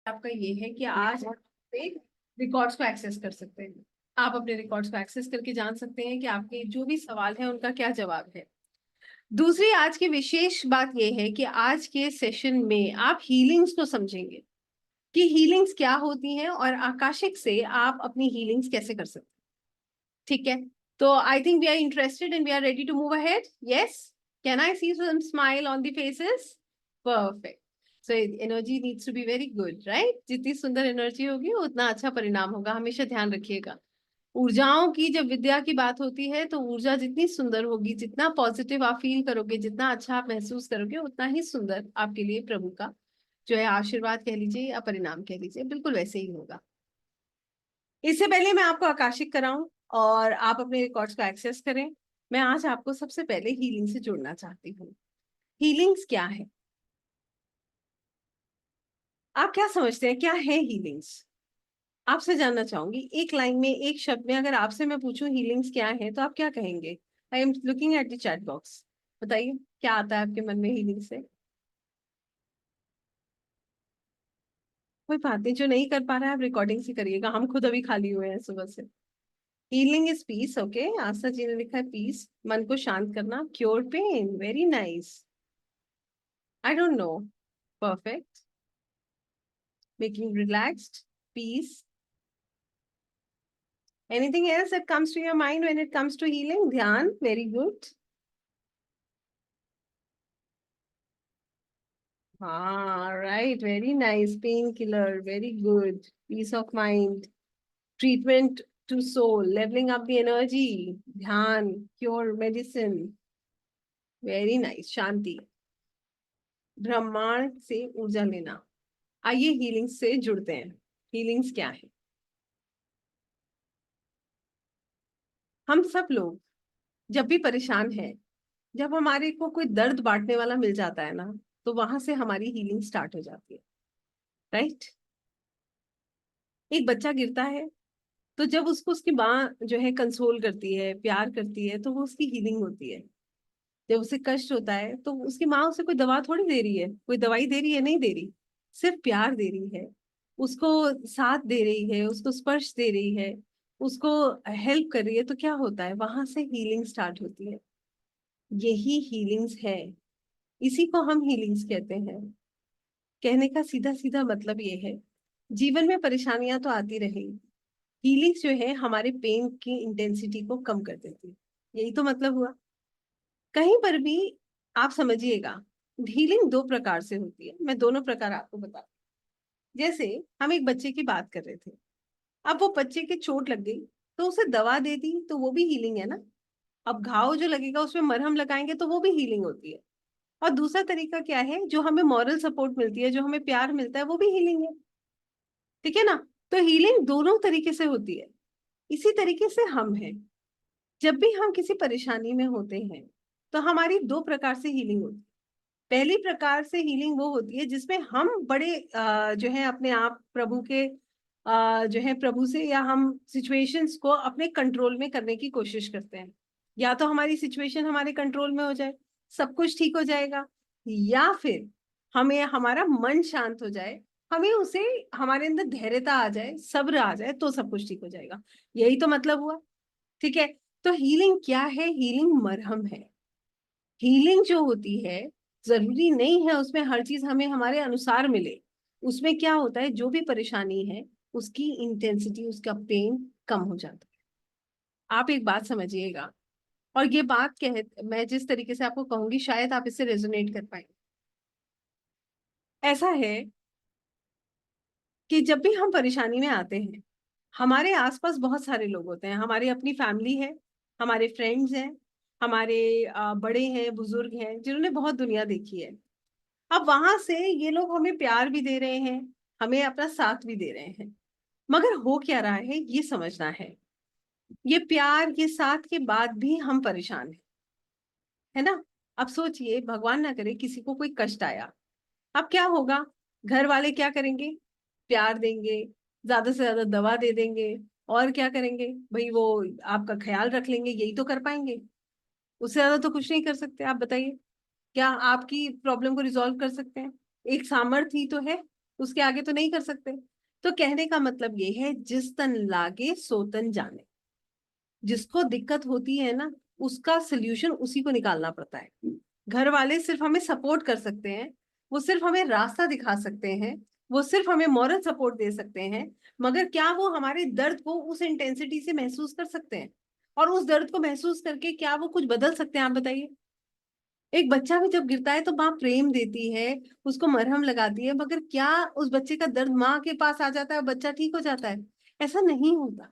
आपका ये है कि आज आप रिकॉर्ड्स को एक्सेस कर सकते हैं। आप अपने रिकॉर्ड्स को एक्सेस करके जान सकते हैं कि आपके जो भी सवाल है उनका क्या जवाब है। दूसरी आज की विशेष बात यह है कि आज के सेशन में आप हीलिंग्स को समझेंगे कि हीलिंग्स क्या होती हैं और आकाशिक से आप अपनी हीलिंग्स कैसे कर सकते हैं। ठीक है, तो I think we are interested and we are ready to move ahead. Yes, can I see some smile on the faces? Perfect. So energy needs to be very good, right? जितनी सुंदर energy होगी उतना अच्छा परिणाम होगा, हमेशा ध्यान रखिएगा। ऊर्जाओं की जब विद्या की बात होती है तो ऊर्जा जितनी सुंदर होगी, जितना पॉजिटिव आप फील करोगे, जितना अच्छा आप महसूस करोगे, उतना ही सुंदर आपके लिए प्रभु का जो है आशीर्वाद कह लीजिए या परिणाम कह लीजिए, बिल्कुल वैसे ही होगा। इससे पहले मैं आपको आकाशिक कराऊं और आप अपने रिकॉर्ड्स को एक्सेस करें, मैं आज आपको सबसे पहले हीलिंग से जोड़ना चाहती हूँ। हीलिंग्स क्या है? आप क्या समझते हैं, क्या है हीलिंग्स? आपसे जानना चाहूंगी, एक लाइन में, एक शब्द में अगर आपसे मैं पूछूं हीलिंग्स क्या है तो आप क्या कहेंगे? I am looking at the chat box. बताइए क्या आता है आपके मन में हीलिंग से। कोई बात नहीं, जो नहीं कर पा रहा है आप रिकॉर्डिंग से करिएगा, हम खुद अभी खाली हुए हैं सुबह से। Healing is peace. Okay, Astha ji ने लिखा है पीस, मन को शांत करना, cure pain, very nice. I don't know. Perfect. Making relaxed, peace. Anything else that comes to your mind when it comes to healing? ध्यान, वेरी गुड। हाँ, right, very nice. Pain killer, very good. Peace of mind, treatment to soul, levelling up the energy, ध्यान, cure, medicine, very nice. शांति, ब्रह्मांड से ऊर्जा लेना। आइए healings से जुड़ते हैं। हीलिंग्स क्या है? हम सब लोग जब भी परेशान है, जब हमारे को कोई दर्द बांटने वाला मिल जाता है ना, तो वहां से हमारी हीलिंग स्टार्ट हो जाती है, राइट? एक बच्चा गिरता है तो जब उसको उसकी माँ जो है कंसोल करती है, प्यार करती है, तो वो उसकी हीलिंग होती है। जब उसे कष्ट होता है तो उसकी माँ उसे कोई दवा थोड़ी दे रही है, कोई दवाई दे रही है? नहीं दे रही, सिर्फ प्यार दे रही है, उसको साथ दे रही है, उसको स्पर्श दे रही है, उसको हेल्प कर रही है। तो क्या होता है, वहां से हीलिंग स्टार्ट होती है। यही हीलिंग्स है, इसी को हम हीलिंग्स कहते हैं। कहने का सीधा सीधा मतलब ये है, जीवन में परेशानियां तो आती रहेंगी, हीलिंग्स जो है हमारे पेन की इंटेंसिटी को कम कर देती है। यही तो मतलब हुआ। कहीं पर भी आप समझिएगा, हीलिंग दो प्रकार से होती है, मैं दोनों प्रकार आपको बता। जैसे हम एक बच्चे की बात कर रहे थे, अब वो बच्चे के चोट लग गई तो उसे दवा दे दी तो वो भी हीलिंग है ना। अब घाव जो लगेगा उसमें मरहम लगाएंगे तो वो भी हीलिंग होती है। और दूसरा तरीका क्या है, जो हमें मॉरल सपोर्ट मिलती है, जो हमें प्यार मिलता है, वो भी हीलिंग है। ठीक है ना? तो हीलिंग दोनों तरीके से होती है। इसी तरीके से हम हैं, जब भी हम किसी परेशानी में होते हैं तो हमारी दो प्रकार से हीलिंग होती है। पहली प्रकार से हीलिंग वो होती है जिसमें हम बड़े जो है अपने आप प्रभु के जो है प्रभु से, या हम सिचुएशंस को अपने कंट्रोल में करने की कोशिश करते हैं। या तो हमारी सिचुएशन हमारे कंट्रोल में हो जाए, सब कुछ ठीक हो जाएगा, या फिर हमें हमारा मन शांत हो जाए, हमें उसे हमारे अंदर धैर्यता आ जाए, सब्र आ जाए, तो सब कुछ ठीक हो जाएगा। यही तो मतलब हुआ। ठीक है, तो हीलिंग क्या है? हीलिंग मरहम है। हीलिंग जो होती है, जरूरी नहीं है उसमें हर चीज हमें हमारे अनुसार मिले। उसमें क्या होता है, जो भी परेशानी है उसकी इंटेंसिटी, उसका पेन कम हो जाता है। आप एक बात समझिएगा, और ये बात कह मैं जिस तरीके से आपको कहूंगी शायद आप इससे रेजोनेट कर पाए। ऐसा है कि जब भी हम परेशानी में आते हैं, हमारे आसपास बहुत सारे लोग होते हैं, हमारी अपनी फैमिली है, हमारे फ्रेंड्स हैं, हमारे बड़े हैं, बुजुर्ग हैं, जिन्होंने बहुत दुनिया देखी है। अब वहां से ये लोग हमें प्यार भी दे रहे हैं, हमें अपना साथ भी दे रहे हैं, मगर हो क्या रहा है ये समझना है। ये प्यार, ये साथ के बाद भी हम परेशान हैं, है ना? अब सोचिए, भगवान ना करे किसी को कोई कष्ट आया, अब क्या होगा? घर वाले क्या करेंगे? प्यार देंगे, ज्यादा से ज्यादा दवा दे देंगे, और क्या करेंगे भाई? वो आपका ख्याल रख लेंगे, यही तो कर पाएंगे। उससे ज्यादा तो कुछ नहीं कर सकते। आप बताइए, क्या आपकी प्रॉब्लम को रिजॉल्व कर सकते हैं? एक सामर्थ्य ही तो है। उसके आगे तो नहीं कर सकते। तो कहने का मतलब ये है, जिस तन लागे सो तन जाने। जिसको दिक्कत होती है ना, उसका सोल्यूशन उसी को निकालना पड़ता है। घर वाले सिर्फ हमें सपोर्ट कर सकते हैं, वो सिर्फ हमें रास्ता दिखा सकते हैं, वो सिर्फ हमें मॉरल सपोर्ट दे सकते हैं, मगर क्या वो हमारे दर्द को उस इंटेंसिटी से महसूस कर सकते हैं? और उस दर्द को महसूस करके क्या वो कुछ बदल सकते हैं? आप बताइए। एक बच्चा भी जब गिरता है तो माँ प्रेम देती है, उसको मरहम लगाती है, मगर क्या उस बच्चे का दर्द माँ के पास आ जाता है और बच्चा ठीक हो जाता है? ऐसा नहीं होता।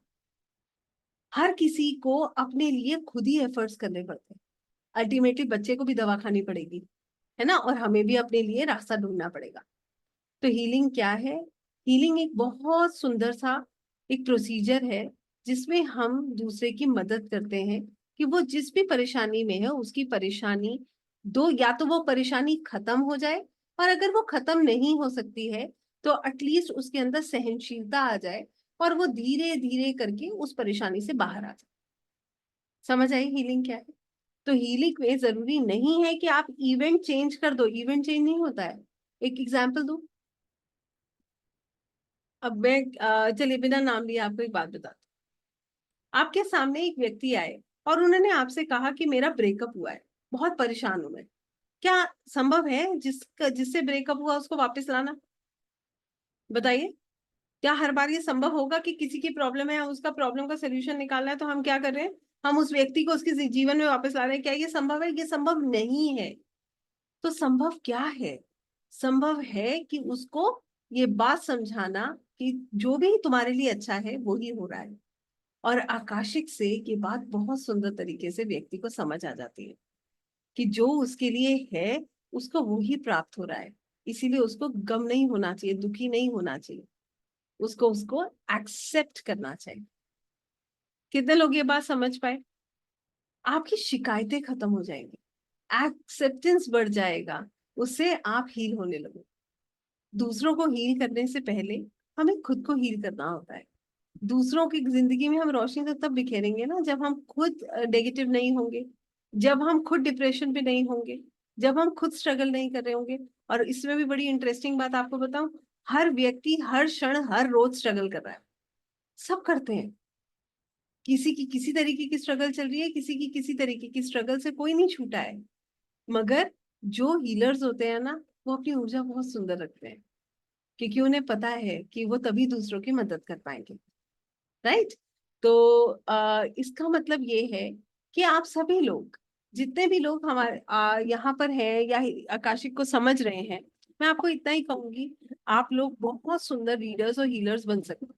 हर किसी को अपने लिए खुद ही एफर्ट्स करने पड़ते हैं। अल्टीमेटली बच्चे को भी दवा खानी पड़ेगी, है ना, और हमें भी अपने लिए रास्ता ढूंढना पड़ेगा। तो हीलिंग क्या है? हीलिंग एक बहुत सुंदर सा एक प्रोसीजर है, जिसमें हम दूसरे की मदद करते हैं कि वो जिस भी परेशानी में है उसकी परेशानी दो, या तो वो परेशानी खत्म हो जाए, और अगर वो खत्म नहीं हो सकती है तो एटलीस्ट उसके अंदर सहनशीलता आ जाए, और वो धीरे धीरे करके उस परेशानी से बाहर आ जाए। समझ आई हीलिंग क्या है? तो हीलिंग में जरूरी नहीं है कि आप इवेंट चेंज कर दो, इवेंट चेंज नहीं होता है। एक एग्जांपल दूं। अब मैं चलिए बिना नाम लिए आपको एक बात बताती हूँ। आपके सामने एक व्यक्ति आए और उन्होंने आपसे कहा कि मेरा ब्रेकअप हुआ है, बहुत परेशान हूं मैं। क्या संभव है जिसका जिससे ब्रेकअप हुआ उसको वापस लाना? बताइए। क्या हर बार ये संभव होगा कि किसी की प्रॉब्लम है, उसका प्रॉब्लम का सोल्यूशन निकालना है तो हम क्या कर रहे हैं, हम उस व्यक्ति को उसके जीवन में वापस ला रहे हैं? क्या ये संभव है? ये संभव नहीं है। तो संभव क्या है? संभव है कि उसको ये बात समझाना कि जो भी तुम्हारे लिए अच्छा है वो ही हो रहा है। और आकाशिक से ये बात बहुत सुंदर तरीके से व्यक्ति को समझ आ जाती है कि जो उसके लिए है उसको वो ही प्राप्त हो रहा है। इसीलिए उसको गम नहीं होना चाहिए, दुखी नहीं होना चाहिए, उसको उसको एक्सेप्ट करना चाहिए। कितने लोग ये बात समझ पाए? आपकी शिकायतें खत्म हो जाएंगी, एक्सेप्टेंस बढ़ जाएगा, उससे आप हील होने लगोगे। दूसरों को हील करने से पहले हमें खुद को हील करना होता है। दूसरों की जिंदगी में हम रोशनी तो तब बिखेरेंगे ना जब हम खुद नेगेटिव नहीं होंगे, जब हम खुद डिप्रेशन पे नहीं होंगे, जब हम खुद स्ट्रगल नहीं कर रहे होंगे। और इसमें भी बड़ी इंटरेस्टिंग बात आपको बताऊं, हर व्यक्ति हर क्षण हर रोज स्ट्रगल कर रहा है। सब करते हैं। किसी की किसी तरीके की स्ट्रगल चल रही है, किसी की किसी तरीके की स्ट्रगल से कोई नहीं छूटा है। मगर जो हीलर्स होते हैं ना, वो अपनी ऊर्जा बहुत सुंदर रखते हैं, क्योंकि उन्हें पता है कि वो तभी दूसरों की मदद कर पाएंगे। राइट? तो इसका मतलब ये है कि आप सभी लोग, जितने भी लोग हमारे यहाँ पर हैं या आकाशिक को समझ रहे हैं, मैं आपको इतना ही कहूंगी, आप लोग बहुत सुंदर रीडर्स और हीलर्स बन सकते हो।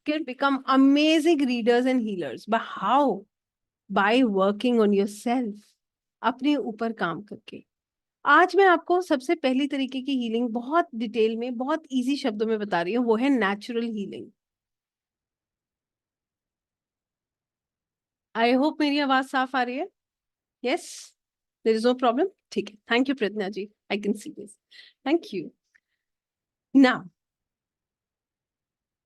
Can become amazing readers and healers. By how? By working on your self, अपने ऊपर काम करके। आज मैं आपको सबसे पहली तरीके की हीलिंग बहुत डिटेल में, बहुत इजी शब्दों में बता रही हूँ, वो है नेचुरल हीलिंग। आई होप मेरी आवाज साफ आ रही है। Yes, there is no problem. ठीक है, thank you Pragya ji, I can see this. Thank you. Now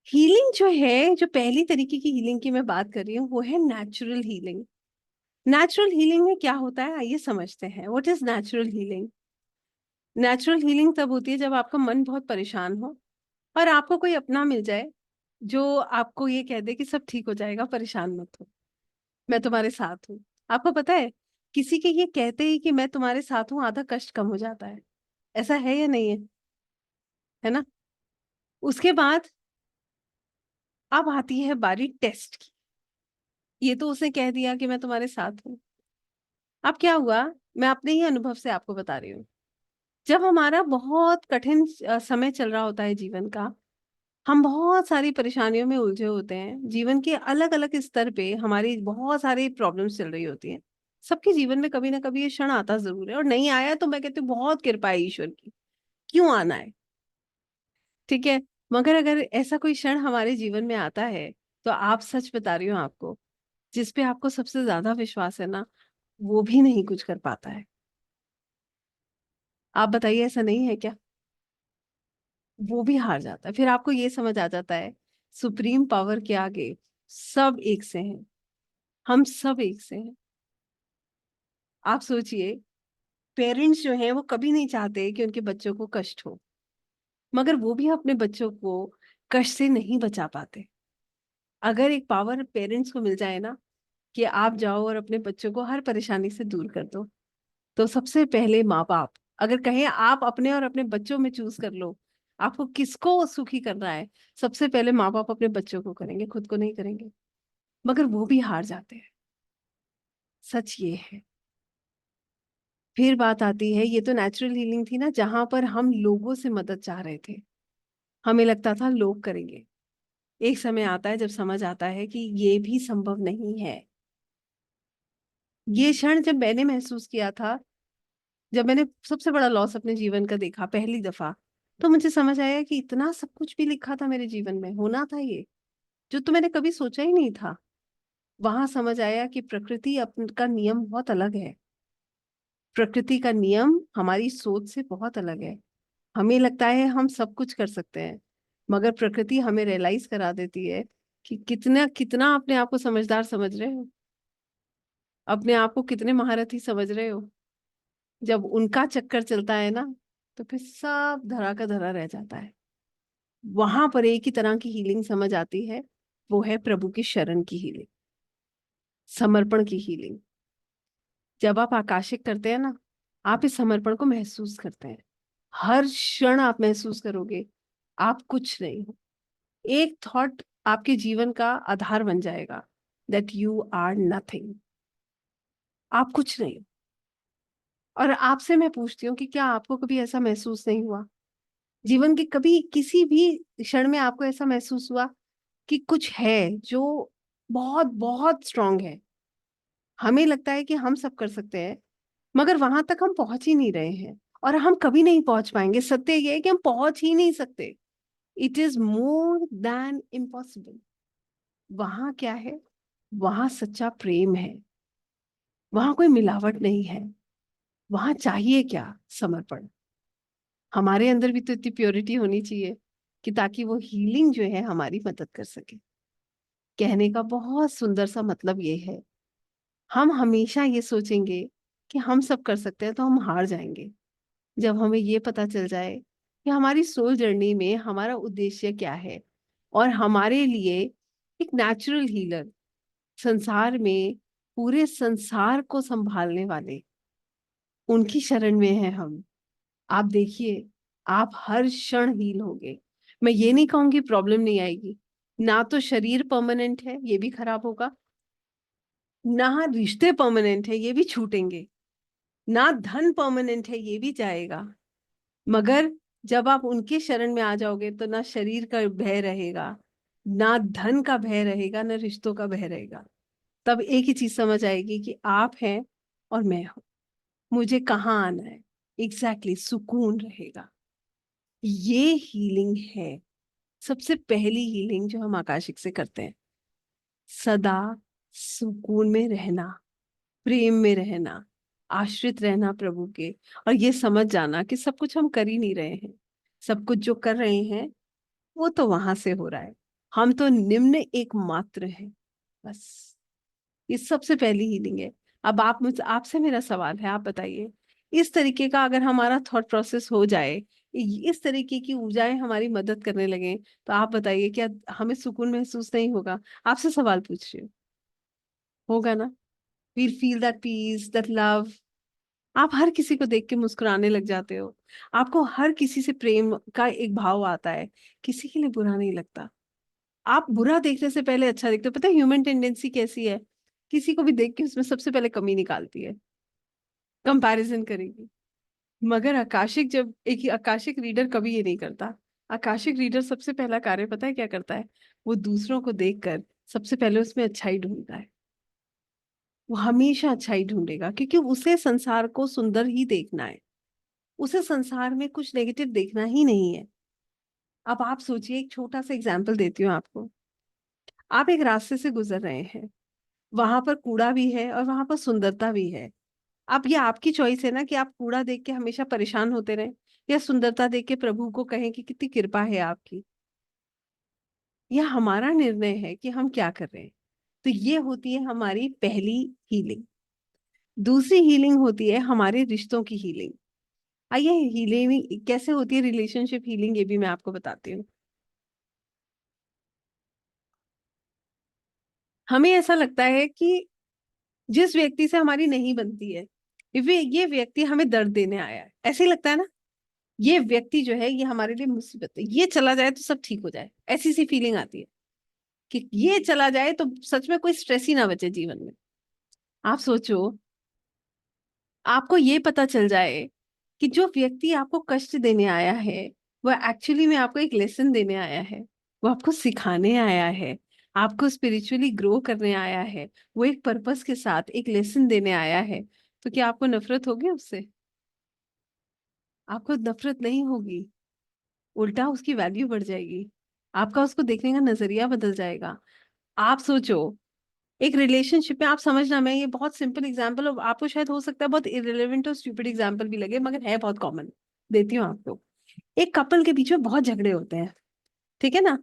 healing जो है, जो पहली तरीके की हीलिंग की मैं बात कर रही हूँ, वो है नेचुरल हीलिंग। नेचुरल हीलिंग में क्या होता है, आइए समझते हैं। What is natural healing? Natural healing तब होती है जब आपका मन बहुत परेशान हो और आपको कोई अपना मिल जाए जो आपको ये कह दे कि सब ठीक हो जाएगा, परेशान मत हो, मैं तुम्हारे साथ हूँ। आपको पता है, किसी के ये कहते ही कि मैं तुम्हारे साथ हूँ, आधा कष्ट कम हो जाता है। ऐसा है या नहीं है? है ना? उसके बाद अब आती है बारी टेस्ट की। ये तो उसने कह दिया कि मैं तुम्हारे साथ हूँ। अब क्या हुआ, मैं अपने ही अनुभव से आपको बता रही हूँ। जब हमारा बहुत कठिन समय चल रहा होता है जीवन का, हम बहुत सारी परेशानियों में उलझे होते हैं, जीवन के अलग अलग स्तर पे हमारी बहुत सारी प्रॉब्लम्स चल रही होती हैं। सबके जीवन में कभी ना कभी ये क्षण आता जरूर है, और नहीं आया तो मैं कहती हूँ बहुत कृपा है ईश्वर की। क्यों आना है? ठीक है। मगर अगर ऐसा कोई क्षण हमारे जीवन में आता है, तो आप, सच बता रही हूँ आपको, जिस पे आपको सबसे ज्यादा विश्वास है ना, वो भी नहीं कुछ कर पाता है। आप बताइए, ऐसा नहीं है क्या? वो भी हार जाता है। फिर आपको ये समझ आ जाता है, सुप्रीम पावर के आगे सब एक से हैं, हम सब एक से हैं। आप सोचिए, पेरेंट्स जो हैं वो कभी नहीं चाहते कि उनके बच्चों को कष्ट हो। मगर वो भी अपने बच्चों को कष्ट से नहीं बचा पाते। अगर एक पावर पेरेंट्स को मिल जाए ना कि आप जाओ और अपने बच्चों को हर परेशानी से दूर कर दो, तो सबसे पहले माँ बाप, अगर कहें आप अपने और अपने बच्चों में चूज कर लो आपको किसको सुखी करना है, सबसे पहले माँ बाप अपने बच्चों को करेंगे, खुद को नहीं करेंगे। मगर वो भी हार जाते हैं, सच ये है। फिर बात आती है, ये तो नेचुरल हीलिंग थी ना, जहां पर हम लोगों से मदद चाह रहे थे, हमें लगता था लोग करेंगे। एक समय आता है जब समझ आता है कि ये भी संभव नहीं है। ये क्षण जब मैंने महसूस किया था, जब मैंने सबसे बड़ा लॉस अपने जीवन का देखा पहली दफा, तो मुझे समझ आया कि इतना सब कुछ भी लिखा था मेरे जीवन में, होना था ये, जो तो मैंने कभी सोचा ही नहीं था। वहां समझ आया कि प्रकृति का नियम बहुत अलग है। प्रकृति का नियम हमारी सोच से बहुत अलग है। हमें लगता है हम सब कुछ कर सकते हैं, मगर प्रकृति हमें रियलाइज करा देती है कि कितना कितना अपने आप को समझदार समझ रहे हो, अपने आप को कितने महारथी समझ रहे हो। जब उनका चक्कर चलता है ना, तो फिर सब धरा का धरा रह जाता है। वहां पर एक ही तरह की हीलिंग समझ आती है, वो है प्रभु की शरण की हीलिंग, समर्पण की हीलिंग। जब आप आकाशिक करते हैं ना, आप इस समर्पण को महसूस करते हैं। हर क्षण आप महसूस करोगे आप कुछ नहीं हो। एक थॉट आपके जीवन का आधार बन जाएगा, दैट यू आर नथिंग, आप कुछ नहीं हो। और आपसे मैं पूछती हूँ कि क्या आपको कभी ऐसा महसूस नहीं हुआ जीवन के कभी किसी भी क्षण में, आपको ऐसा महसूस हुआ कि कुछ है जो बहुत बहुत स्ट्रांग है। हमें लगता है कि हम सब कर सकते हैं, मगर वहां तक हम पहुंच ही नहीं रहे हैं, और हम कभी नहीं पहुंच पाएंगे। सत्य ये है कि हम पहुंच ही नहीं सकते। It is more than impossible. वहां क्या है, वहां सच्चा प्रेम है, वहां कोई मिलावट नहीं है। वहां चाहिए क्या, समर्पण। हमारे अंदर भी तो इतनी प्योरिटी होनी चाहिए कि ताकि वो हीलिंग जो है हमारी मदद कर सके। कहने का बहुत सुंदर सा मतलब ये है, हम हमेशा ये सोचेंगे कि हम सब कर सकते हैं तो हम हार जाएंगे। जब हमें ये पता चल जाए कि हमारी सोल जर्नी में हमारा उद्देश्य क्या है, और हमारे लिए एक नेचुरल हीलर संसार में, पूरे संसार को संभालने वाले, उनकी शरण में है हम। आप देखिए, आप हर क्षण हील होगे। मैं ये नहीं कहूंगी प्रॉब्लम नहीं आएगी, ना तो शरीर परमानेंट है, ये भी खराब होगा, ना रिश्ते परमानेंट है, ये भी छूटेंगे, ना धन परमानेंट है, ये भी जाएगा। मगर जब आप उनके शरण में आ जाओगे तो ना शरीर का भय रहेगा, ना धन का भय रहेगा, ना रिश्तों का भय रहेगा। तब एक ही चीज समझ आएगी कि आप हैं और मैं हूं, मुझे कहाँ आना है, एग्जैक्टली सुकून रहेगा। ये हीलिंग है, सबसे पहली हीलिंग जो हम आकाशिक से करते हैं। सदा सुकून में रहना, प्रेम में रहना, आश्रित रहना प्रभु के, और ये समझ जाना कि सब कुछ हम कर ही नहीं रहे हैं। सब कुछ जो कर रहे हैं वो तो वहां से हो रहा है, हम तो निम्न एक मात्र है, बस। ये सबसे पहली हीलिंग है। अब आप मुझ आपसे मेरा सवाल है, आप बताइए, इस तरीके का अगर हमारा थॉट प्रोसेस हो जाए, इस तरीके की ऊर्जाएं हमारी मदद करने लगे, तो आप बताइए क्या हमें सुकून महसूस नहीं होगा? आपसे सवाल पूछ रही हूँ, होगा ना? We'll feel that peace, that love. आप हर किसी को देख के मुस्कुराने लग जाते हो, आपको हर किसी से प्रेम का एक भाव आता है, किसी के लिए बुरा नहीं लगता। आप बुरा देखने से पहले अच्छा देखते हो। पता है ह्यूमन टेंडेंसी कैसी है, किसी को भी देख के उसमें सबसे पहले कमी निकालती है, कंपैरिजन करेगी। मगर आकाशिक, जब एक आकाशिक रीडर कभी ये नहीं करता। आकाशिक रीडर सबसे पहला कार्य पता है क्या करता है? वो दूसरों को देखकर सबसे पहले उसमें अच्छाई ढूंढता है। वो हमेशा अच्छाई ढूंढेगा, क्योंकि उसे संसार को सुंदर ही देखना है, उसे संसार में कुछ नेगेटिव देखना ही नहीं है। अब आप सोचिए, एक छोटा सा एग्जाम्पल देती हूँ आपको। आप एक रास्ते से गुजर रहे हैं, वहां पर कूड़ा भी है और वहां पर सुंदरता भी है। अब ये आपकी चॉइस है ना कि आप कूड़ा देख के हमेशा परेशान होते रहें, या सुंदरता देख के प्रभु को कहें कि कितनी कृपा है आपकी। यह हमारा निर्णय है कि हम क्या कर रहे हैं। तो ये होती है हमारी पहली हीलिंग। दूसरी हीलिंग होती है हमारे रिश्तों की हीलिंग। आइए, हीलिंग कैसे होती है, रिलेशनशिप हीलिंग, ये भी मैं आपको बताती हूँ। हमें ऐसा लगता है कि जिस व्यक्ति से हमारी नहीं बनती है, ये व्यक्ति हमें दर्द देने आया है, ऐसे ही लगता है ना। ये व्यक्ति जो है ये हमारे लिए मुसीबत है, ये चला जाए तो सब ठीक हो जाए, ऐसी सी फीलिंग आती है कि ये चला जाए तो सच में कोई स्ट्रेस ही ना बचे जीवन में। आप सोचो, आपको ये पता चल जाए कि जो व्यक्ति आपको कष्ट देने आया है वो एक्चुअली में आपको एक लेसन देने आया है, वो आपको सिखाने आया है, आपको स्पिरिचुअली ग्रो करने आया है, वो एक पर्पस के साथ एक लेसन देने आया है, तो क्या आपको नफरत होगी उससे? आपको नफरत नहीं होगी, उल्टा उसकी वैल्यू बढ़ जाएगी, आपका उसको देखने का नजरिया बदल जाएगा। आप सोचो, एक रिलेशनशिप में, आप समझना, मैं ये बहुत सिंपल एग्जांपल, और आपको शायद हो सकता है बहुत इरेलेवेंट और स्टूपिड एग्जांपल भी लगे, मगर है बहुत कॉमन, देती हूँ आपको। एक कपल के बीच में बहुत झगड़े होते हैं, ठीक है ना।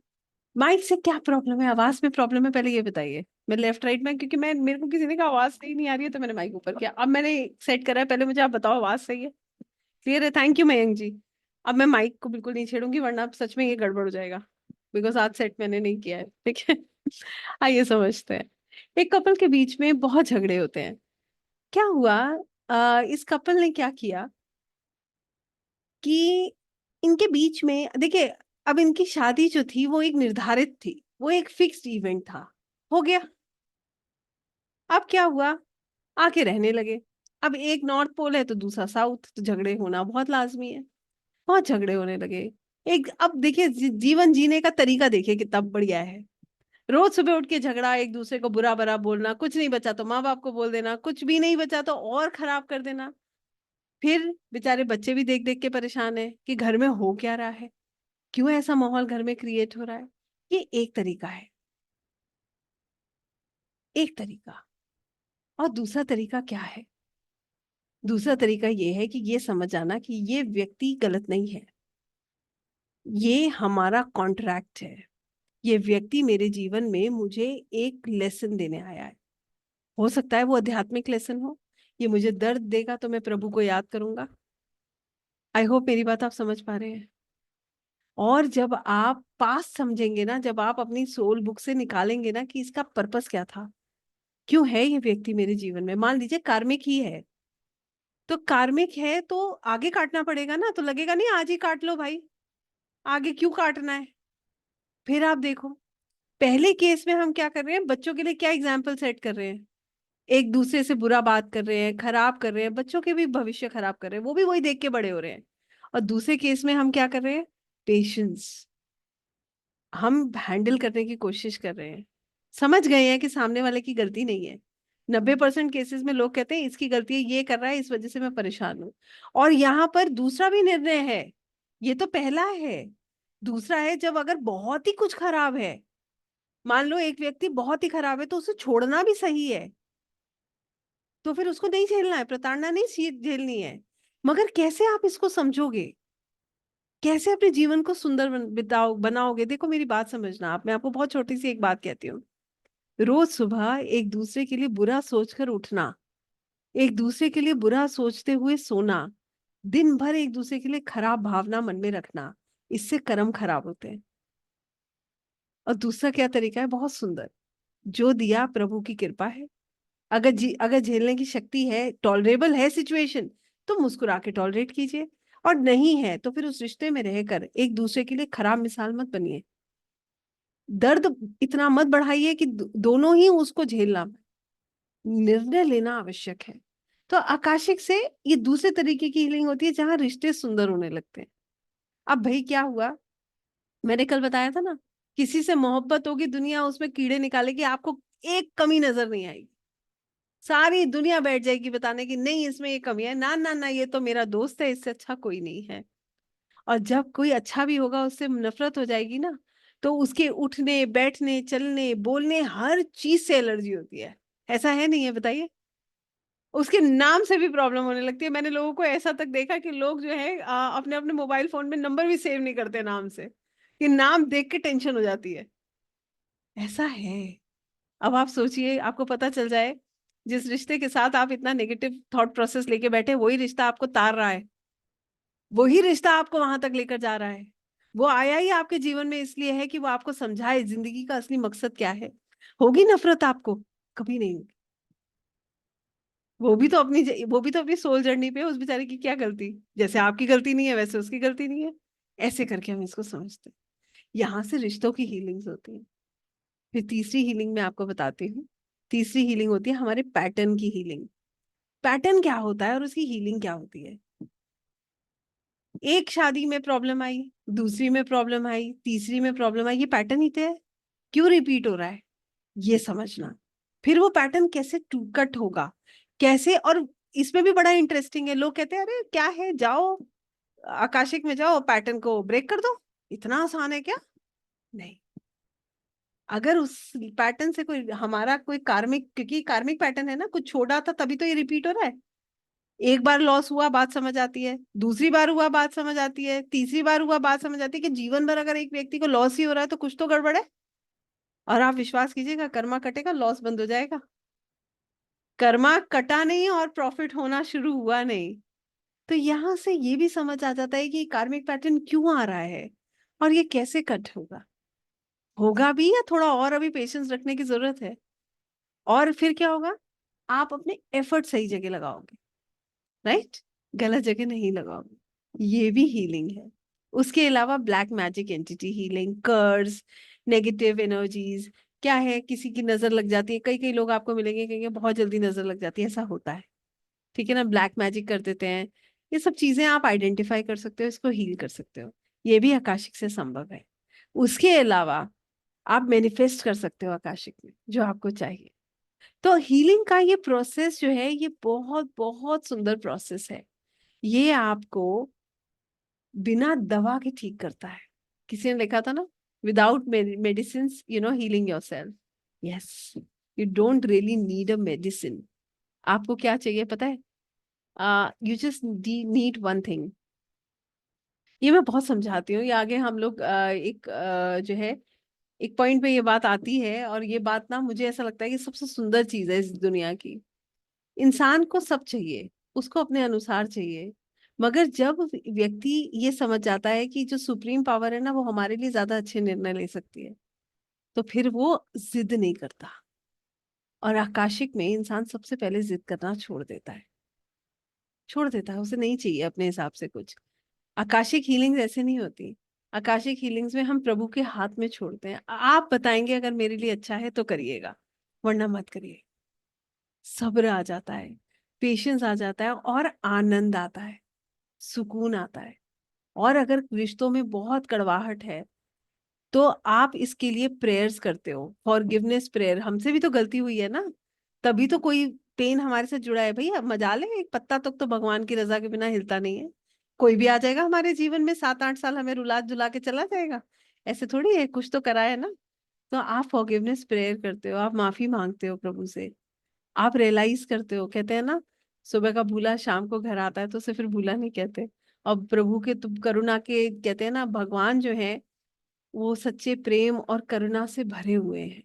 माइक से क्या प्रॉब्लम है, आवाज में प्रॉब्लम है, पहले ये बताइए। मैं लेफ्ट राइट में, क्योंकि मैं, मेरे को किसी ने कहा आवाज सही नहीं आ रही है तो मैंने माइक ऊपर किया, अब मैंने सेट करा है, पहले मुझे आप बताओ आवाज सही है, क्लियर है? थैंक यू मयंक जी। अब मैं माइक को बिल्कुल नहीं छेड़ूंगी वरना अब सच में ये गड़बड़ हो जाएगा, बिकॉज आज सेट मैंने नहीं किया है, ठीक है। आइए समझते हैं। एक कपल के बीच में बहुत झगड़े होते हैं। क्या हुआ, इस कपल ने क्या किया कि इनके बीच में, देखिए, अब इनकी शादी जो थी वो एक निर्धारित थी, वो एक फिक्स्ड इवेंट था, हो गया। अब क्या हुआ, आके रहने लगे। अब एक नॉर्थ पोल है तो दूसरा साउथ, तो झगड़े होना बहुत लाजमी है, बहुत झगड़े होने लगे। एक, अब देखिए, जीवन जीने का तरीका देखिए कितना बढ़िया है। रोज सुबह उठ के झगड़ा, एक दूसरे को बुरा भरा बोलना, कुछ नहीं बचा तो माँ बाप को बोल देना, कुछ भी नहीं बचा तो और खराब कर देना। फिर बेचारे बच्चे भी देख देख के परेशान है कि घर में हो क्या रहा है, क्यों ऐसा माहौल घर में क्रिएट हो रहा है। ये एक तरीका है, एक तरीका। और दूसरा तरीका क्या है? दूसरा तरीका ये है कि ये समझ आना कि ये व्यक्ति गलत नहीं है, ये हमारा कॉन्ट्रैक्ट है, ये व्यक्ति मेरे जीवन में मुझे एक लेसन देने आया है। हो सकता है वो आध्यात्मिक लेसन हो, ये मुझे दर्द देगा तो मैं प्रभु को याद करूंगा। आई होप मेरी बात आप समझ पा रहे हैं। और जब आप पास समझेंगे ना, जब आप अपनी सोल बुक से निकालेंगे ना कि इसका पर्पस क्या था, क्यों है ये व्यक्ति मेरे जीवन में, मान लीजिए कार्मिक ही है, तो कार्मिक है तो आगे काटना पड़ेगा ना, तो लगेगा नहीं आज ही काट लो भाई, आगे क्यों काटना है। फिर आप देखो, पहले केस में हम क्या कर रहे हैं, बच्चों के लिए क्या एग्जाम्पल सेट कर रहे हैं, एक दूसरे से बुरा बात कर रहे हैं, खराब कर रहे हैं, बच्चों के भी भविष्य खराब कर रहे हैं, वो भी वही देख के बड़े हो रहे हैं। और दूसरे केस में हम क्या कर रहे हैं, पेशेंस, हम हैंडल करने की कोशिश कर रहे हैं। समझ गए हैं कि सामने वाले की गलती नहीं है। 90% केसेस में लोग कहते हैं इसकी गलती है, ये कर रहा है, इस वजह से मैं परेशान हूं। और यहाँ पर दूसरा भी निर्णय है, ये तो पहला है। दूसरा है, जब अगर बहुत ही कुछ खराब है, मान लो एक व्यक्ति बहुत ही खराब है, तो उसे छोड़ना भी सही है, तो फिर उसको नहीं झेलना है, प्रताड़ना नहीं झेलनी है। मगर कैसे आप इसको समझोगे, कैसे अपने जीवन को सुंदर बिताओ बनाओगे? देखो मेरी बात समझना आप, मैं आपको बहुत छोटी सी एक बात कहती हूँ। रोज सुबह एक दूसरे के लिए बुरा सोचकर उठना, एक दूसरे के लिए बुरा सोचते हुए सोना, दिन भर एक दूसरे के लिए खराब भावना मन में रखना, इससे कर्म खराब होते हैं। और दूसरा क्या तरीका है, बहुत सुंदर, जो दिया प्रभु की कृपा है। अगर झेलने की शक्ति है, टॉलरेबल है सिचुएशन, तो मुस्कुरा के टॉलरेट कीजिए। और नहीं है तो फिर उस रिश्ते में रहकर एक दूसरे के लिए खराब मिसाल मत बनिए, दर्द इतना मत बढ़ाइए कि दोनों ही उसको झेलना। निर्णय लेना आवश्यक है। तो आकाशिक से ये दूसरे तरीके की हीलिंग होती है जहां रिश्ते सुंदर होने लगते हैं। अब भाई क्या हुआ, मैंने कल बताया था ना, किसी से मोहब्बत होगी, दुनिया उसमें कीड़े निकालेगी, आपको एक कमी नजर नहीं आएगी, सारी दुनिया बैठ जाएगी बताने की नहीं इसमें ये कमी है, ना ना ना ये तो मेरा दोस्त है, इससे अच्छा कोई नहीं है। और जब कोई अच्छा भी होगा उससे नफरत हो जाएगी ना, तो उसके उठने बैठने चलने बोलने हर चीज से एलर्जी होती है। ऐसा है नहीं है, बताइए। उसके नाम से भी प्रॉब्लम होने लगती है। मैंने लोगों को ऐसा तक देखा कि लोग जो है अपने अपने मोबाइल फोन में नंबर भी सेव नहीं करते नाम से, कि नाम देख के टेंशन हो जाती है। ऐसा है। अब आप सोचिए, आपको पता चल जाए जिस रिश्ते के साथ आप इतना नेगेटिव थॉट प्रोसेस लेके बैठे, वही रिश्ता आपको तार रहा है, वही रिश्ता आपको वहां तक लेकर जा रहा है। वो आया ही आपके जीवन में इसलिए है कि वो आपको समझाए जिंदगी का असली मकसद क्या है। होगी नफरत आपको? कभी नहीं होगी। वो भी तो अपनी सोल जर्नी पे है, उस बेचारे की क्या गलती। जैसे आपकी गलती नहीं है वैसे उसकी गलती नहीं है। ऐसे करके हम इसको समझते हैं। यहाँ से रिश्तों की हीलिंग्स होती है। फिर तीसरी हीलिंग मैं आपको बताती हूँ। तीसरी हीलिंग होती है हमारे पैटर्न की हीलिंग। पैटर्न क्या होता है और उसकी हीलिंग क्या होती है। एक शादी में प्रॉब्लम आई, दूसरी में प्रॉब्लम आई, तीसरी में प्रॉब्लम आई, ये पैटर्न ही तो है। क्यों रिपीट हो रहा है, ये समझना। फिर वो पैटर्न कैसे टू कट होगा, कैसे। और इसमें भी बड़ा इंटरेस्टिंग है, लोग कहते हैं अरे क्या है, जाओ आकाशिक में जाओ पैटर्न को ब्रेक कर दो, इतना आसान है क्या। नहीं। अगर उस पैटर्न से कोई हमारा कोई कार्मिक, क्योंकि कार्मिक पैटर्न है ना, कुछ छोड़ा था तभी तो ये रिपीट हो रहा है। एक बार लॉस हुआ बात समझ आती है, दूसरी बार हुआ बात समझ आती है, तीसरी बार हुआ बात समझ आती है कि जीवन भर अगर एक व्यक्ति को लॉस ही हो रहा है तो कुछ तो गड़बड़ है। और आप विश्वास कीजिएगा, कर्मा कटेगा लॉस बंद हो जाएगा। कर्मा कटा नहीं और प्रॉफिट होना शुरू हुआ नहीं। तो यहां से ये भी समझ आ जाता है कि कार्मिक पैटर्न क्यों आ रहा है और ये कैसे कट होगा। होगा भी, या थोड़ा और अभी पेशेंस रखने की जरूरत है। और फिर क्या होगा, आप अपने एफर्ट सही जगह लगाओगे। राइट। गलत जगह नहीं लगाओगे। ये भी हीलिंग है। उसके अलावा ब्लैक मैजिक एंटिटी हीलिंग, कर्स, नेगेटिव एनर्जीज। क्या है, किसी की नजर लग जाती है, कई कई लोग आपको मिलेंगे कहेंगे बहुत जल्दी नजर लग जाती है, ऐसा होता है। ठीक है ना, ब्लैक मैजिक कर देते हैं। ये सब चीजें आप आइडेंटिफाई कर सकते हो, इसको हील कर सकते हो। ये भी आकाशिक से संभव है। उसके अलावा आप मैनिफेस्ट कर सकते हो आकाशिक में जो आपको चाहिए। तो हीलिंग का ये प्रोसेस जो है ये बहुत बहुत सुंदर प्रोसेस है। ये आपको बिना दवा के ठीक करता है। किसी ने लिखा था ना, without medicine healing yourself. Yes, you don't really need a medicine. आपको क्या चाहिए पता है, you just need one thing. ये मैं बहुत समझाती हूँ, ये आगे हम लोग जो है एक पॉइंट पे ये बात आती है, और ये बात ना मुझे ऐसा लगता है कि सबसे सुंदर चीज है इस दुनिया की। इंसान को सब चाहिए, उसको अपने अनुसार चाहिए। मगर जब व्यक्ति ये समझ जाता है कि जो सुप्रीम पावर है ना वो हमारे लिए ज्यादा अच्छे निर्णय ले सकती है, तो फिर वो जिद नहीं करता। और आकाशिक में इंसान सबसे पहले जिद करना छोड़ देता है। छोड़ देता है, उसे नहीं चाहिए अपने हिसाब से कुछ। आकाशिक हीलिंग्स ऐसे नहीं होती। आकाशिक हीलिंग्स में हम प्रभु के हाथ में छोड़ते हैं, आप बताएंगे अगर मेरे लिए अच्छा है तो करिएगा, वरना मत करिए। सब्र आ जाता है, पेशेंस आ जाता है, और आनंद आता है, सुकून आता है। और अगर रिश्तों में बहुत कड़वाहट है तो आप इसके लिए प्रेयर्स करते हो, फॉरगिवनेस प्रेयर। हमसे भी तो गलती हुई है ना, तभी तो कोई पेन हमारे साथ जुड़ा है। भैया मजाल है, एक पत्ता तक तो भगवान की रजा के बिना हिलता नहीं है। कोई भी आ जाएगा हमारे जीवन में 7-8 साल हमें रुला जुला के चला जाएगा, ऐसे थोड़ी है, कुछ तो करा है ना। तो आप फॉरगिवनेस प्रेयर करते हो, आप माफी मांगते हो प्रभु से। आप रियलाइज करते हो, कहते हैं ना, सुबह का भूला शाम को घर आता है, तो उसे फिर भूला नहीं कहते। और प्रभु के तुम करुणा के, कहते हैं ना, भगवान जो है वो सच्चे प्रेम और करुणा से भरे हुए हैं।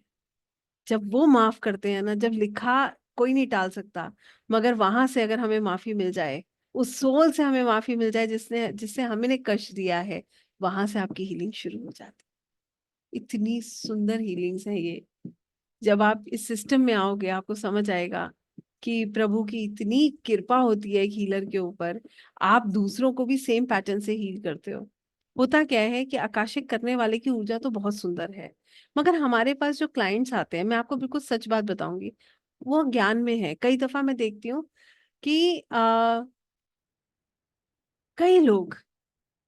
जब वो माफ करते हैं ना, जब लिखा कोई नहीं टाल सकता, मगर वहां से अगर हमें माफी मिल जाए, उस सोल से हमें माफी मिल जाए जिसने जिससे हमने कष्ट दिया है, वहां से आपकी हीलिंग शुरू हो जाती है। इतनी सुंदर हीलिंग्स है ये। जब आप इस सिस्टम में आओगे आपको समझ आएगा कि प्रभु की इतनी कृपा होती है एक हीलर के ऊपर। आप दूसरों को भी सेम पैटर्न से हील करते हो। होता क्या है कि आकाशिक करने वाले की ऊर्जा तो बहुत सुंदर है, मगर हमारे पास जो क्लाइंट्स आते हैं, मैं आपको बिल्कुल सच बात बताऊंगी, वो ज्ञान में है। कई दफा मैं देखती हूँ कि कई लोग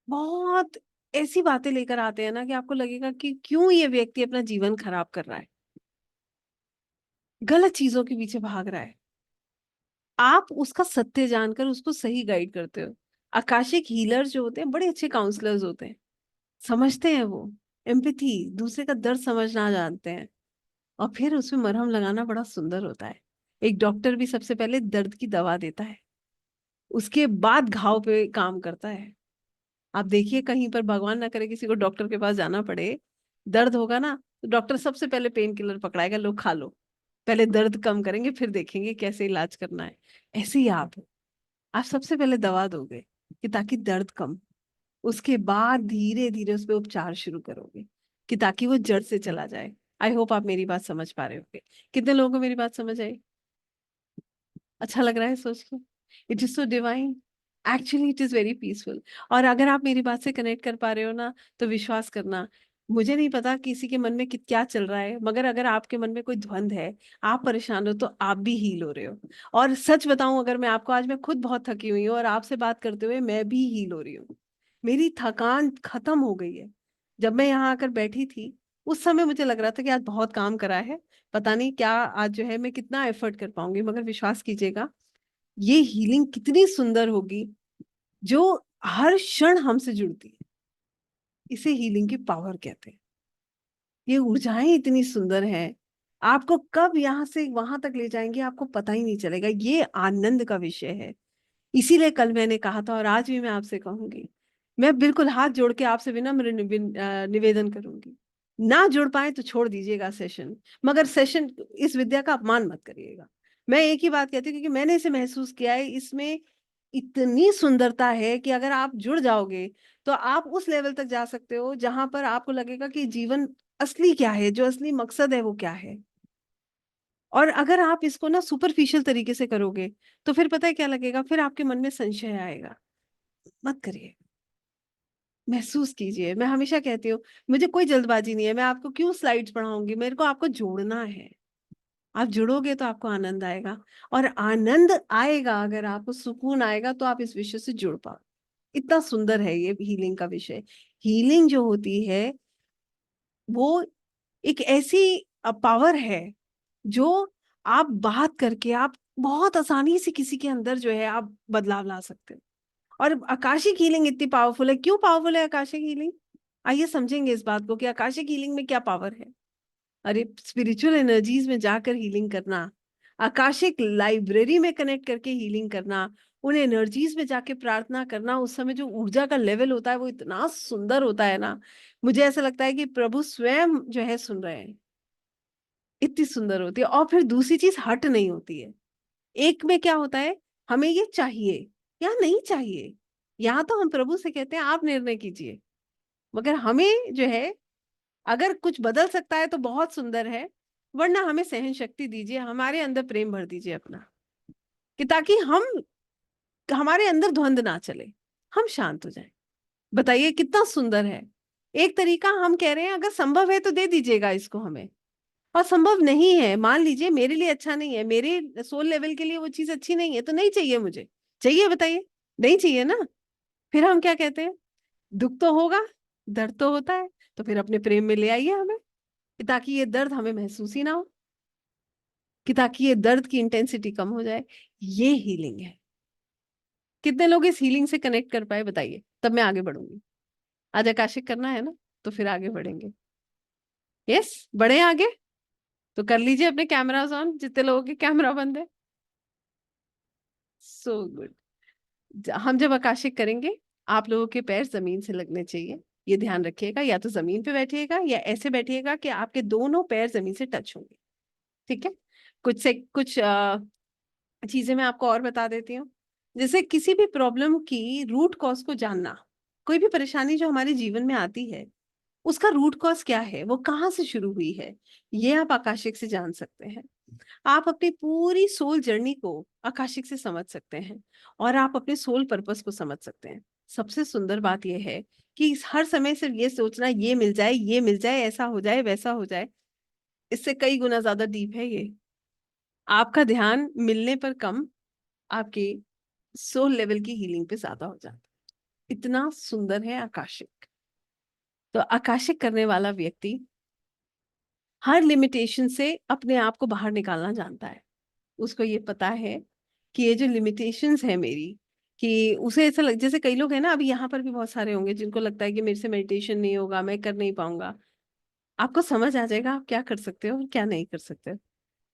बहुत ऐसी बातें लेकर आते हैं ना कि आपको लगेगा कि क्यों ये व्यक्ति अपना जीवन खराब कर रहा है, गलत चीजों के पीछे भाग रहा है। आप उसका सत्य जानकर उसको सही गाइड करते हो। आकाशिक हीलर्स जो होते हैं बड़े अच्छे काउंसलर्स होते हैं, समझते हैं वो, एम्पैथी, दूसरे का दर्द समझना जानते हैं। और फिर उसमें मरहम लगाना बड़ा सुंदर होता है। एक डॉक्टर भी सबसे पहले दर्द की दवा देता है, उसके बाद घाव पे काम करता है। आप देखिए कहीं पर भगवान ना करे किसी को डॉक्टर के पास जाना पड़े, दर्द होगा ना, तो डॉक्टर सबसे पहले पेन किलर पकड़ाएगा, लो खा लो। पहले दर्द कम करेंगे फिर देखेंगे कैसे इलाज करना है। ऐसे ही आप सबसे पहले दवा दोगे, कि ताकि दर्द कम, उसके बाद धीरे धीरे उस पर उपचार शुरू करोगे कि ताकि वो जड़ से चला जाए। आई होप आप मेरी बात समझ पा रहे होगे। कितने लोगों को मेरी बात समझ आई? अच्छा लग रहा है सोच के? It is so divine, actually it is very peaceful. और अगर आप मेरी बात से कनेक्ट कर पा रहे हो ना, तो विश्वास करना, मुझे नहीं पता किसी के मन में क्या चल रहा है, मगर अगर आपके मन में कोई द्वंद है, आप परेशान हो, तो आप भी हील हो रहे हो। और सच बताऊं, अगर मैं आपको, आज मैं खुद बहुत थकी हुई हूँ और आपसे बात करते हुए मैं भी हील हो रही हूँ। मेरी थकान खत्म हो गई है। जब मैं यहाँ आकर बैठी थी, उस समय मुझे लग रहा था कि आज बहुत काम करा है, पता नहीं क्या आज जो है मैं कितना एफर्ट कर पाऊंगी, मगर विश्वास कीजिएगा, ये हीलिंग कितनी सुंदर होगी जो हर क्षण हमसे जुड़ती है। इसे हीलिंग की पावर कहते हैं। ये ऊर्जाएं इतनी सुंदर हैं, आपको कब यहाँ से वहां तक ले जाएंगे आपको पता ही नहीं चलेगा। ये आनंद का विषय है। इसीलिए कल मैंने कहा था और आज भी मैं आपसे कहूंगी, मैं बिल्कुल हाथ जोड़ के आपसे विनम्र निवेदन करूंगी, ना जुड़ पाए तो छोड़ दीजिएगा सेशन, मगर सेशन, इस विद्या का अपमान मत करिएगा। मैं एक ही बात कहती हूँ, क्योंकि मैंने इसे महसूस किया है, इसमें इतनी सुंदरता है कि अगर आप जुड़ जाओगे तो आप उस लेवल तक जा सकते हो जहां पर आपको लगेगा कि जीवन असली क्या है, जो असली मकसद है वो क्या है। और अगर आप इसको ना सुपरफिशियल तरीके से करोगे, तो फिर पता है क्या लगेगा, फिर आपके मन में संशय आएगा। मत करिए, महसूस कीजिए। मैं हमेशा कहती हूँ, मुझे कोई जल्दबाजी नहीं है, मैं आपको क्यों स्लाइड्स पढ़ाऊंगी, मेरे को आपको जोड़ना है। आप जुड़ोगे तो आपको आनंद आएगा, और आनंद आएगा, अगर आपको सुकून आएगा, तो आप इस विषय से जुड़ पाओ। इतना सुंदर है ये हीलिंग का विषय। हीलिंग जो होती है वो एक ऐसी पावर है जो आप बात करके आप बहुत आसानी से किसी के अंदर जो है आप बदलाव ला सकते हो। और आकाशिक हीलिंग इतनी पावरफुल है। क्यों पावरफुल है आकाशिक हीलिंग? आइए समझेंगे इस बात को कि आकाशिक हीलिंग में क्या पावर है। अरे, स्पिरिचुअल एनर्जीज में जाकर हीलिंग करना, आकाशिक लाइब्रेरी में कनेक्ट करके हीलिंग करना, उन एनर्जीज में जाके प्रार्थना करना, उस समय जो ऊर्जा का लेवल होता है वो इतना सुंदर होता है ना, मुझे ऐसा लगता है कि प्रभु स्वयं जो है सुन रहे हैं। इतनी सुंदर होती है। और फिर दूसरी चीज हट नहीं होती है। एक में क्या होता है, हमें ये चाहिए या नहीं चाहिए, यहाँ तो हम प्रभु से कहते हैं आप निर्णय कीजिए, मगर हमें जो है, अगर कुछ बदल सकता है तो बहुत सुंदर है, वरना हमें सहन शक्ति दीजिए, हमारे अंदर प्रेम भर दीजिए अपना, कि ताकि हम, हमारे अंदर द्वंद ना चले, हम शांत हो जाएं। बताइए कितना सुंदर है। एक तरीका हम कह रहे हैं, अगर संभव है तो दे दीजिएगा इसको हमें, और संभव नहीं है, मान लीजिए मेरे लिए अच्छा नहीं है, मेरे सोल लेवल के लिए वो चीज अच्छी नहीं है, तो नहीं चाहिए मुझे। चाहिए बताइए? नहीं चाहिए ना। फिर हम क्या कहते हैं, दुख तो होगा, दर्द तो होता है, तो फिर अपने प्रेम में ले आइए हमें, कि ताकि ये दर्द हमें महसूस ही ना हो, कि ताकि ये दर्द की इंटेंसिटी कम हो जाए। ये हीलिंग है। कितने लोग इस हीलिंग से कनेक्ट कर पाए बताइए, तब मैं आगे बढ़ूंगी। आज आकाशिक करना है ना, तो फिर आगे बढ़ेंगे। यस, बढ़े आगे। तो कर लीजिए अपने कैमरास ऑन, जितने लोगों के कैमरा बंद है। So good. हम जब आकाशिक करेंगे, आप लोगों के पैर जमीन से लगने चाहिए। ये ध्यान रखिएगा, या तो जमीन पे बैठिएगा या ऐसे बैठिएगा कि आपके दोनों पैर जमीन से टच होंगे। ठीक है? कुछ चीजें मैं आपको और बता देती हूँ। जैसे किसी भी प्रॉब्लम की रूट कॉज को जानना, कोई भी परेशानी जो हमारे जीवन में आती है, उसका रूट कॉज क्या है, वो कहाँ से शुरू हुई है, ये आप आकाशिक से जान सकते हैं। आप अपनी पूरी सोल जर्नी को आकाशिक से समझ सकते हैं, और आप अपने सोल पर्पस को समझ सकते हैं। सबसे सुंदर बात यह है कि हर समय सिर्फ ये सोचना, ये मिल जाए, ये मिल जाए, ऐसा हो जाए, वैसा हो जाए, इससे कई गुना ज्यादा डीप है ये। आपका ध्यान मिलने पर कम, आपकी सोल लेवल की हीलिंग पे ज्यादा हो जाता है। इतना सुंदर है आकाशिक। तो आकाशिक करने वाला व्यक्ति हर लिमिटेशन से अपने आप को बाहर निकालना जानता है। उसको ये पता है कि ये जो लिमिटेशंस है मेरी, कि उसे ऐसा लग, जैसे कई लोग हैं ना, अभी यहाँ पर भी बहुत सारे होंगे जिनको लगता है कि मेरे से मेडिटेशन नहीं होगा, मैं कर नहीं पाऊंगा। आपको समझ आ जाएगा आप क्या कर सकते हो और क्या नहीं कर सकते हो।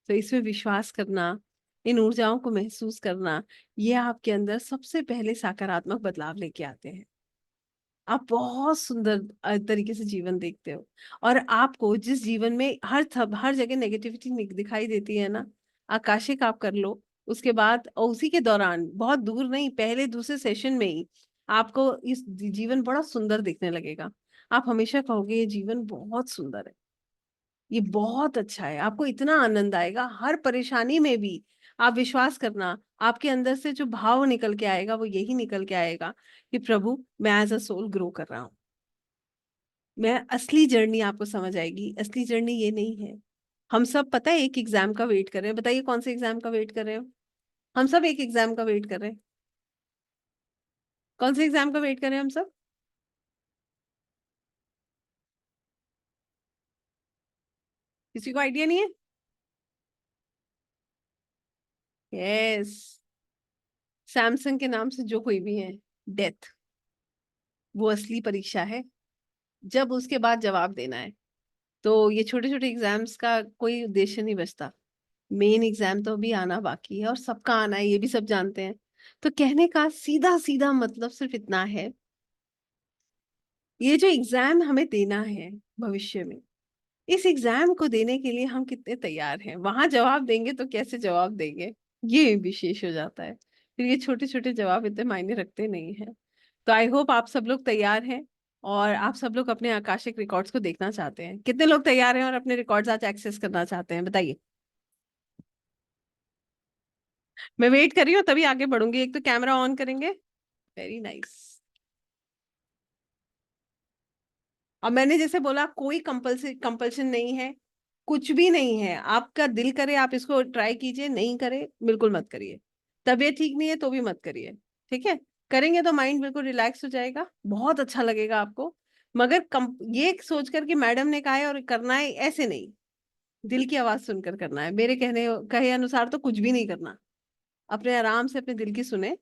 तो इसमें विश्वास करना, इन ऊर्जाओं को महसूस करना, ये आपके अंदर सबसे पहले सकारात्मक बदलाव लेके आते हैं। आप बहुत सुंदर तरीके से जीवन देखते हो। और आपको जिस जीवन में हर जगह नेगेटिविटी दिखाई देती है ना, आकाशिक आप कर लो, उसके बाद और उसी के दौरान, बहुत दूर नहीं, पहले दूसरे सेशन में ही आपको इस जीवन बड़ा सुंदर दिखने लगेगा। आप हमेशा कहोगे ये जीवन बहुत सुंदर है, ये बहुत अच्छा है। आपको इतना आनंद आएगा हर परेशानी में भी। आप विश्वास करना, आपके अंदर से जो भाव निकल के आएगा वो यही निकल के आएगा कि प्रभु मैं एज अ सोल ग्रो कर रहा हूँ। मैं असली जर्नी आपको समझ आएगी। असली जर्नी ये नहीं है। हम सब पता है एक एग्जाम का वेट कर रहे हैं। बताइए कौन से एग्जाम का वेट कर रहे हो? हम सब एक एग्जाम का वेट कर रहे हैं। कौन से एग्जाम का वेट कर रहे हैं हम सब? किसी को आइडिया नहीं है? यस, सैमसंग के नाम से जो कोई भी है, डेथ वो असली परीक्षा है। जब उसके बाद जवाब देना है। तो ये छोटे छोटे एग्जाम्स का कोई उद्देश्य नहीं बचता। मेन एग्जाम तो अभी आना बाकी है, और सबका आना है, ये भी सब जानते हैं। तो कहने का सीधा सीधा मतलब सिर्फ इतना है, ये जो एग्जाम हमें देना है भविष्य में, इस एग्जाम को देने के लिए हम कितने तैयार हैं। वहां जवाब देंगे तो कैसे जवाब देंगे, ये विशेष हो जाता है। फिर ये छोटे छोटे जवाब इतने मायने रखते नहीं हैं। तो आई होप आप सब लोग तैयार हैं, और आप सब लोग अपने आकाशिक रिकॉर्ड्स को देखना चाहते हैं। कितने लोग तैयार हैं और अपने रिकॉर्ड्स आज एक्सेस करना चाहते हैं, बताइए। मैं वेट कर रही हूँ, तभी आगे बढ़ूंगी। एक तो कैमरा ऑन करेंगे। Very nice. और मैंने जैसे बोला, कोई कंपल्सन नहीं है, कुछ भी नहीं है। आपका दिल करे आप इसको ट्राई कीजिए, नहीं करे बिल्कुल मत करिए। तबीयत ठीक नहीं है तो भी मत करिए। ठीक है? करेंगे तो माइंड बिल्कुल रिलैक्स हो जाएगा, बहुत अच्छा लगेगा आपको। मगर ये सोच कर कि मैडम ने कहा है और करना है, ऐसे नहीं। दिल की आवाज सुनकर करना है। मेरे कहे अनुसार तो कुछ भी नहीं करना। अपने आराम से अपने दिल की सुने।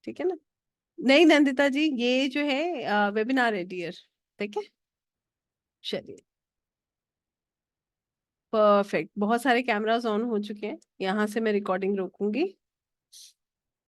ठीक है ना? नहीं नंदिता जी, ये जो है वेबिनार है डियर। ठीक है? चलिए। परफेक्ट, बहुत सारे कैमरास ऑन हो चुके हैं। यहाँ से मैं रिकॉर्डिंग रोकूंगी।